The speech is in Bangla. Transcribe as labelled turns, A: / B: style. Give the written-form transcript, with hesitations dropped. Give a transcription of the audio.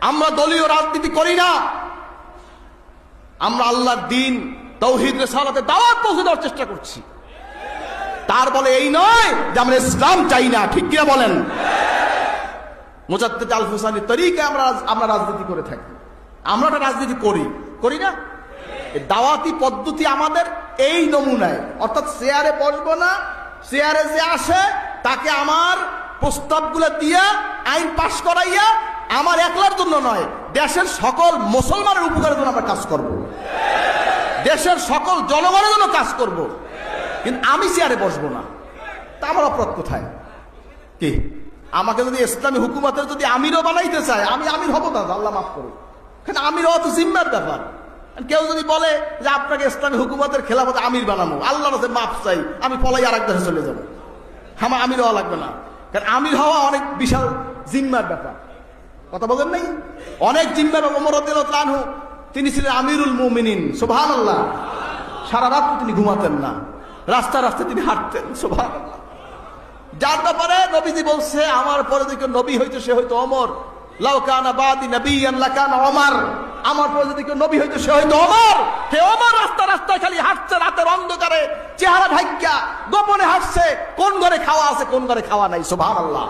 A: আমরা দলীয় রাজনীতি করি না, আমরা আল্লাহর দ্বীন তাওহীদ রিসালাতে দাওয়াত পৌঁছে দেওয়ার চেষ্টা করছি। তার বলে এই নয় যে আমরা ইসলাম চাই না, ঠিক কিনা বলেন? মুজাদ্দিদ আল হুসাইনির তরিকায় আমরা রাজনীতি করে থাকি। আমরা একটা রাজনীতি করি না। দাওয়াতি পদ্ধতি আমাদের এই নমুনায়, অর্থাৎ চেয়ারে বসবো না, চেয়ারে যে আসে তাকে আমার প্রস্তাবগুলো দিয়া আইন পাশ করাইয়া আমার একলার জন্য নয়, দেশের সকল মুসলমানের উপকারের জন্য আমরা কাজ করব, দেশের সকল জনগণের জন্য কাজ করব, কিন্তু আমি চেয়ারে বসবো না। তা আমার অপরাধ কোথায়? কি আমাকে যদি ইসলামী হুকুমতের যদি আমিরও বানাইতে চায়, আমি আমির হবো না, আল্লাহ মাফ করুন। কারণ আমির হওয়া তো জিম্মার ব্যাপার। কেউ যদি বলে যে আপনাকে ইসলামী হুকুমতের খেলাফতে আমির বানাবো, আল্লাহর কাছে মাফ চাই, আমি পলাই আর এক দেশে চলে যাবো, আমার আমির হওয়া লাগবে না। কারণ আমির হওয়া অনেক বিশাল জিম্মার ব্যাপার। কথা বলেন নাই? অনেক জিম্মার। ওমর রাদিয়াল্লাহু আনহু তিনি ছিলেন আমিরুল মুমিনিন, সুবহানাল্লাহ। সারা রাত তিনি ঘুমাতেন না, রাস্তায় রাস্তায় তিনি হাঁটতেন, সুবহানাল্লাহ। যার ব্যাপারে নবীজি বলছে আমার পরে যদি কেউ নবী হইতো সে হইতো ওমর। লাউ কানা বাদি নবিয়ান লাকানা ওমর। আমার পরে যদি কেউ নবী হইতো সে হইতো ওমর। হে ওমর রাস্তা রাস্তায় খালি হাঁটছে, রাতের অন্ধকারে চেহারা ঢাকা গোপনে হাঁটছে, কোন ঘরে খাওয়া আছে কোন ঘরে খাওয়া নাই, সুবহানাল্লাহ।